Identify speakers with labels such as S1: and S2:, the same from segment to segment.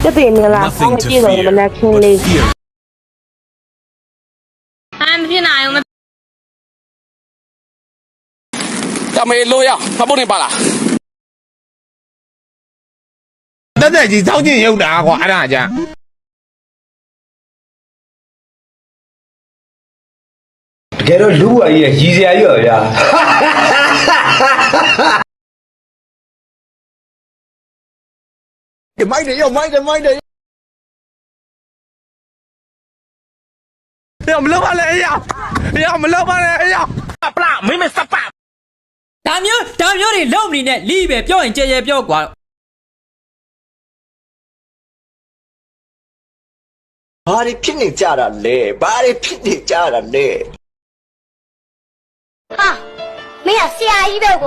S1: 这对你啦，我们记得我们那群里。
S2: 哎，没去哪有没？
S3: 他没路呀，他不能罢了。
S4: တက်တက်ကြီးစောင်းကျင်ရုပ်တာကွာအဲ့ဒါကြ
S5: တကယ်တော့လူ့ဘဝကြီးရည်စရာကြီးရောဗျာမိုက်တယ်ရောမိုက်တယ်
S4: ရောမလုပ်ပါနဲ့အေးရောမလုပ်ပါနဲ့အေးရောပလာမင်းမစပ်ပါ
S6: ဒါမျိုးတွေလုံးမနေနဲ့လီးပဲပြောရင်ကြဲပြောကွာ
S5: ဘာတွေဖြစ်နေကြတာလဲဘာတွေဖြစ်နေကြတာလဲ
S2: 啊，没有下一百个。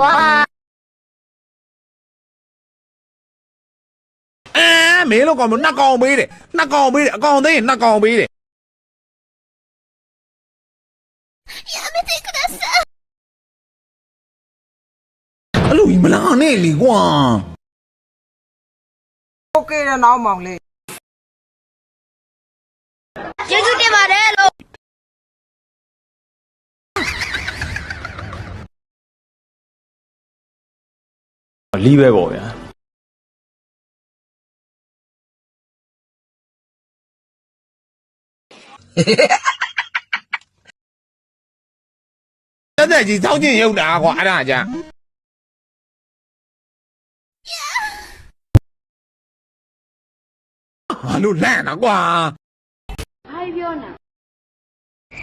S4: မင်းတို့ကောင်မနှက်ကောင်ပေးတယ်အကောင်သိရင်နှက်ကောင်ပေးတယ်အဲ့လိုမလာနဲ့လေကွာ
S7: โอเคတဲ့နောက်မောင်လေး
S2: ကျေးဇူးတင်ပါတယ်လို့
S5: လီးပဲပေါ့ဗျာ
S4: တက်တက်ကြီးစောင်းကျင်ရုပ်တာကွာအဲ့ဒါကြဟာလို့လန့်တာကွာ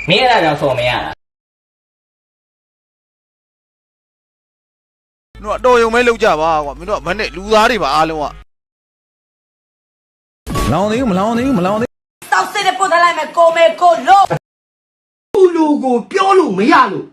S6: မင်းအဲ့ဒါကြောင့်ဆော်မရတာ
S8: တို့ကတော့ယုံမဲလောက်ကြပါကွာမင်းတို့ကမနဲ့လူသားတွေပါအားလုံးက
S4: လောင်သေးဘူးမလောင်သေးဘူး
S7: တောက်စစ်တဲ့ပုတ်ထားလိုက်မယ်ကိုမဲကိုလို့သူ့လူကိုပြောလို့မရလို့